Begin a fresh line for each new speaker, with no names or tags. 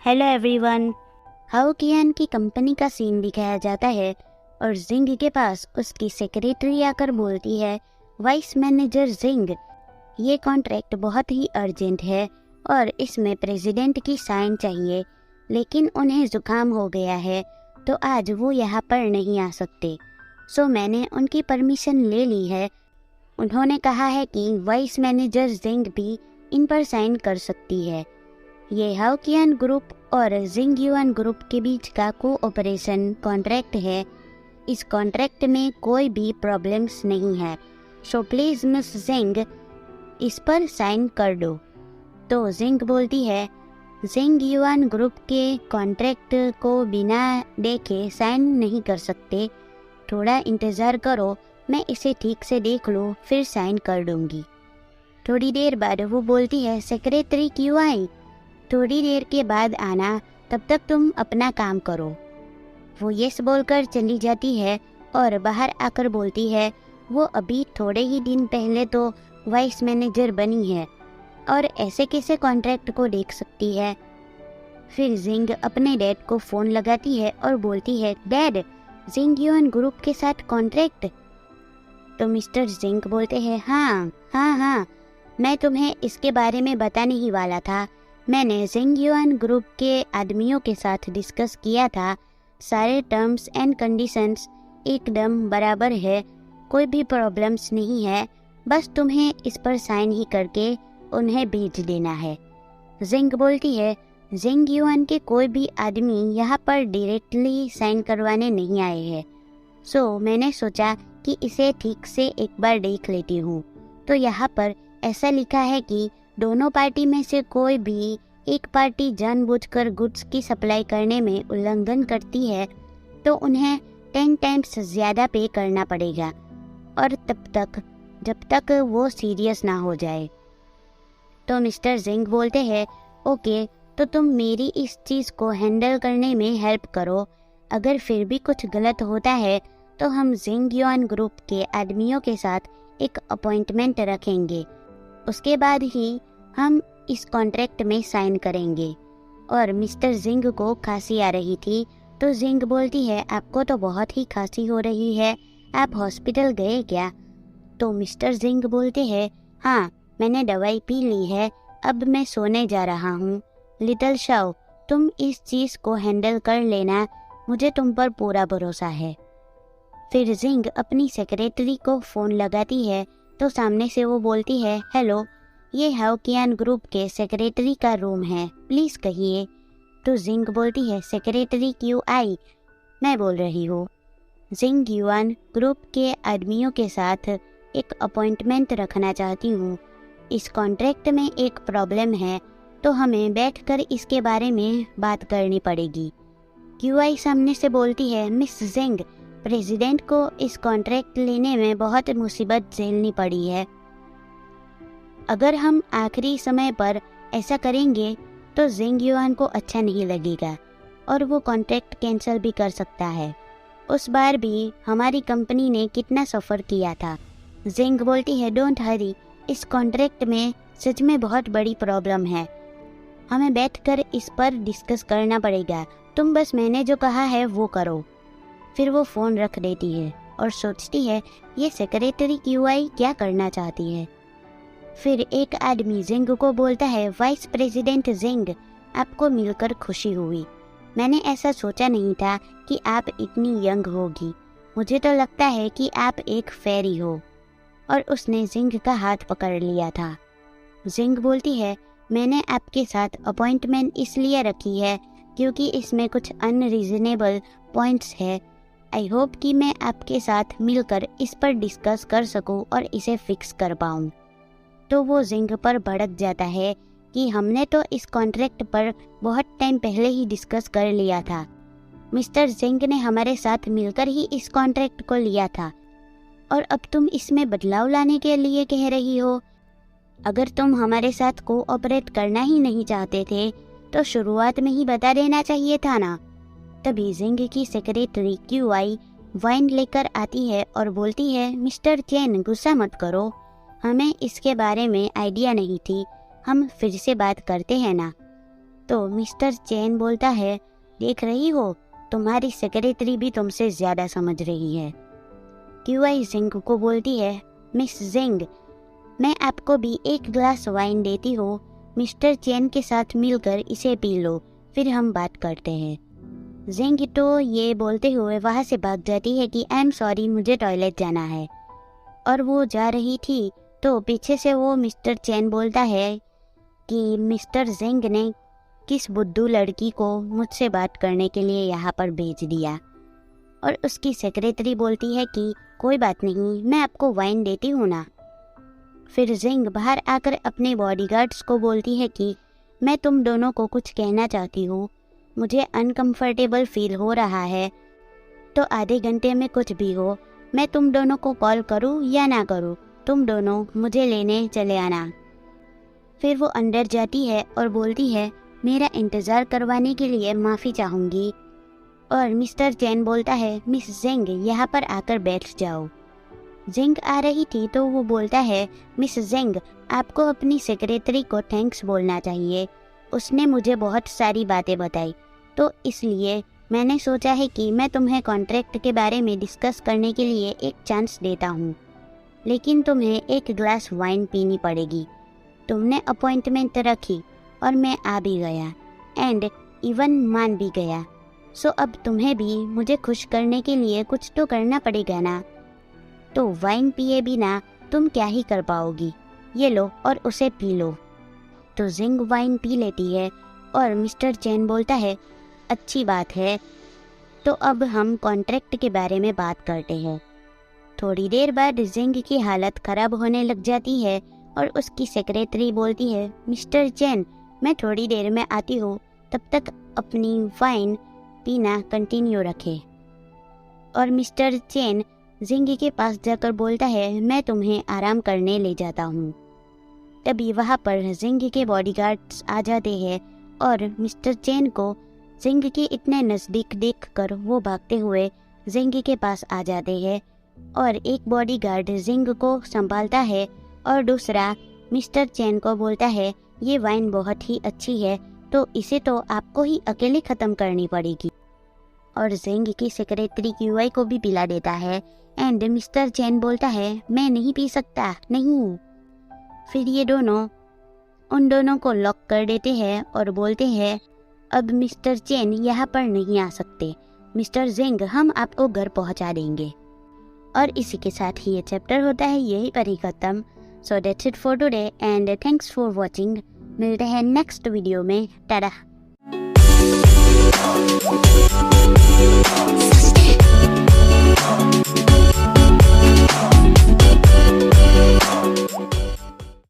Hello everyone. How कियान की company का scene दिखाया जाता है और जिंग के पास उसकी सेक्रेटरी आकर बोलती है, वाइस मैनेजर जिंग, ये कॉन्ट्रैक्ट बहुत ही अर्जेंट है और इसमें प्रेसिडेंट की साइन चाहिए, लेकिन उन्हें जुकाम हो गया है तो आज वो यहाँ पर नहीं आ सकते। सो मैंने उनकी परमिशन ले ली है। उन्होंने कहा है कि वाइस मैनेजर जिंग भी इन पर साइन कर सकती है। ये हाउ कियान ग्रुप और जिंग युआन ग्रुप के बीच का कोऑपरेशन कॉन्ट्रैक्ट है। इस कॉन्ट्रैक्ट में कोई भी प्रॉब्लम्स नहीं है, सो प्लीज मिस जिंग इस पर साइन कर दो। तो जिंग बोलती है, जिंग युआन ग्रुप के कॉन्ट्रैक्ट को बिना देखे साइन नहीं कर सकते, थोड़ा इंतज़ार करो, मैं इसे ठीक से देख लूँ फिर साइन कर दूंगी। थोड़ी देर बाद वो बोलती है, सेक्रेटरी क्यों आई? थोड़ी देर के बाद आना, तब तक तुम अपना काम करो। वो यस बोलकर चली जाती है और बाहर आकर बोलती है, वो अभी थोड़े ही दिन पहले तो वाइस मैनेजर बनी है और ऐसे कैसे कॉन्ट्रैक्ट को देख सकती है। फिर जिंग अपने डैड को फ़ोन लगाती है और बोलती है, डैड, जिंग युआन ग्रुप के साथ कॉन्ट्रैक्ट? तो मिस्टर जिंग बोलते हैं, हाँ, मैं तुम्हें इसके बारे में बताने ही वाला था। मैंने जिंग युआन ग्रुप के आदमियों के साथ डिस्कस किया था, सारे टर्म्स एंड कंडीशंस एकदम बराबर है, कोई भी प्रॉब्लम्स नहीं है, बस तुम्हें इस पर साइन ही करके उन्हें भेज देना है। जिंग बोलती है, जिंग युआन के कोई भी आदमी यहाँ पर डायरेक्टली साइन करवाने नहीं आए हैं, सो मैंने सोचा कि इसे ठीक से एक बार देख लेती हूँ। तो यहाँ पर ऐसा लिखा है कि दोनों पार्टी में से कोई भी एक पार्टी जानबूझकर गुड्स की सप्लाई करने में उल्लंघन करती है तो उन्हें 10 टाइम्स ज़्यादा पे करना पड़ेगा, और तब तक जब तक वो सीरियस ना हो जाए। तो मिस्टर जिंग बोलते हैं, ओके, तो तुम मेरी इस चीज़ को हैंडल करने में हेल्प करो, अगर फिर भी कुछ गलत होता है तो हम जिंग युआन ग्रुप के आदमियों के साथ एक अपॉइंटमेंट रखेंगे, उसके बाद ही हम इस कॉन्ट्रैक्ट में साइन करेंगे। और मिस्टर जिंग को खांसी आ रही थी तो जिंग बोलती है, आपको तो बहुत ही खांसी हो रही है, आप हॉस्पिटल गए क्या? तो मिस्टर जिंग बोलते हैं, हाँ, मैंने दवाई पी ली है, अब मैं सोने जा रहा हूँ। लिटिल शाओ, तुम इस चीज़ को हैंडल कर लेना, मुझे तुम पर पूरा भरोसा है। फिर जिंग अपनी सेक्रेटरी को फ़ोन लगाती है तो सामने से वो बोलती है, हेलो, ये हाउ कियान ग्रुप के सेक्रेटरी का रूम है, प्लीज़ कहिए। तो जिंग बोलती है, सेक्रेटरी क्यों आई? मैं बोल रही हूँ, जिंग युआन ग्रुप के आदमियों के साथ एक अपॉइंटमेंट रखना चाहती हूँ। इस कॉन्ट्रैक्ट में एक प्रॉब्लम है तो हमें बैठकर इसके बारे में बात करनी पड़ेगी। क्यूआई सामने से बोलती है, मिस जिंग, प्रेसिडेंट को इस कॉन्ट्रैक्ट लेने में बहुत मुसीबत झेलनी पड़ी है। अगर हम आखिरी समय पर ऐसा करेंगे तो जिंग युआन को अच्छा नहीं लगेगा और वो कॉन्ट्रैक्ट कैंसिल भी कर सकता है। उस बार भी हमारी कंपनी ने कितना सफ़र किया था। जिंग बोलती है, डोंट हरी, इस कॉन्ट्रैक्ट में सच में बहुत बड़ी प्रॉब्लम है, हमें बैठकर इस पर डिस्कस करना पड़ेगा, तुम बस मैंने जो कहा है वो करो। फिर वो फ़ोन रख देती है और सोचती है, ये सेक्रेटरी क्यूआई क्या करना चाहती है। फिर एक आदमी जिंग को बोलता है, वाइस प्रेसिडेंट जिंग, आपको मिलकर खुशी हुई, मैंने ऐसा सोचा नहीं था कि आप इतनी यंग होगी, मुझे तो लगता है कि आप एक फेरी हो। और उसने जिंग का हाथ पकड़ लिया था। जिंग बोलती है, मैंने आपके साथ अपॉइंटमेंट इसलिए रखी है क्योंकि इसमें कुछ अनरीजनेबल पॉइंट्स है, आई होप कि मैं आपके साथ मिलकर इस पर डिस्कस कर सकूं और इसे फिक्स कर पाऊं। तो वो जिंग पर भड़क जाता है कि हमने तो इस कॉन्ट्रैक्ट पर बहुत टाइम पहले ही डिस्कस कर लिया था, मिस्टर जिंग ने हमारे साथ मिलकर ही इस कॉन्ट्रैक्ट को लिया था और अब तुम इसमें बदलाव लाने के लिए कह रही हो। अगर तुम हमारे साथ कोऑपरेट करना ही नहीं चाहते थे तो शुरुआत में ही बता देना चाहिए था ना। तभी जिंग की सेक्रेटरी क्यूआई वाइन लेकर आती है और बोलती है, मिस्टर चेन, गुस्सा मत करो, हमें इसके बारे में आइडिया नहीं थी, हम फिर से बात करते हैं ना। तो मिस्टर चेन बोलता है, देख रही हो, तुम्हारी सेक्रेटरी भी तुमसे ज़्यादा समझ रही है। क्यूआई जिंग को बोलती है, मिस जिंग, मैं आपको भी एक ग्लास वाइन देती हूँ, मिस्टर चेन के साथ मिलकर इसे पी लो, फिर हम बात करते हैं। जिंग तो ये बोलते हुए वहाँ से भाग जाती है कि आई एम सॉरी, मुझे टॉयलेट जाना है। और वो जा रही थी तो पीछे से वो मिस्टर चेन बोलता है कि मिस्टर जिंग ने किस बुद्धू लड़की को मुझसे बात करने के लिए यहाँ पर भेज दिया। और उसकी सेक्रेटरी बोलती है कि कोई बात नहीं, मैं आपको वाइन देती हूँ ना। फिर जिंग बाहर आकर अपने बॉडीगार्ड्स को बोलती है कि मैं तुम दोनों को कुछ कहना चाहती हूँ, मुझे अनकंफर्टेबल फील हो रहा है, तो आधे घंटे में कुछ भी हो, मैं तुम दोनों को कॉल करूँ या ना करूँ, तुम दोनों मुझे लेने चले आना। फिर वो अंदर जाती है और बोलती है, मेरा इंतज़ार करवाने के लिए माफ़ी चाहूँगी। और मिस्टर चेन बोलता है, मिस जिंग यहाँ पर आकर बैठ जाओ। जिंग आ रही थी तो वो बोलता है, मिस जिंग, आपको अपनी सेक्रेटरी को थैंक्स बोलना चाहिए, उसने मुझे बहुत सारी बातें बताई, तो इसलिए मैंने सोचा है कि मैं तुम्हें कॉन्ट्रैक्ट के बारे में डिस्कस करने के लिए एक चांस देता हूँ, लेकिन तुम्हें एक ग्लास वाइन पीनी पड़ेगी। तुमने अपॉइंटमेंट रखी और मैं आ भी गया एंड इवन मान भी गया, सो अब तुम्हें भी मुझे खुश करने के लिए कुछ तो करना पड़ेगा ना। तो वाइन पिए बिना तुम क्या ही कर पाओगी, ये लो और उसे पी लो। तो जिंग वाइन पी लेती है और मिस्टर चेन बोलता है, अच्छी बात है, तो अब हम कॉन्ट्रैक्ट के बारे में बात करते हैं। थोड़ी देर बाद जिंग की हालत ख़राब होने लग जाती है और उसकी सेक्रेटरी बोलती है, मिस्टर चेन, मैं थोड़ी देर में आती हूँ, तब तक अपनी वाइन पीना कंटिन्यू रखें। और मिस्टर चेन जिंग के पास जाकर बोलता है, मैं तुम्हें आराम करने ले जाता हूँ। तभी वहाँ पर जिंग के बॉडीगार्ड्स आ जाते हैं और मिस्टर चेन को जिंग के इतने नज़दीक देखकर वो भागते हुए जिंग के पास आ जाते हैं और एक बॉडीगार्ड जिंग को संभालता है और दूसरा मिस्टर चेन को बोलता है, ये वाइन बहुत ही अच्छी है, तो इसे तो आपको ही अकेले ख़त्म करनी पड़ेगी। और जिंग की सेक्रेटरी क्यूआई को भी पिला देता है एंड मिस्टर चेन बोलता है, मैं नहीं पी सकता, नहीं। फिर ये दोनों उन दोनों को लॉक कर देते हैं और बोलते हैं, अब मिस्टर चेन यहाँ पर नहीं आ सकते, मिस्टर जिंग हम आपको घर पहुँचा देंगे। और इसी के साथ ही ये चैप्टर होता है यही पर ही खत्म। So that's it for today and thanks for watching. मिलते हैं नेक्स्ट वीडियो में। टाटा।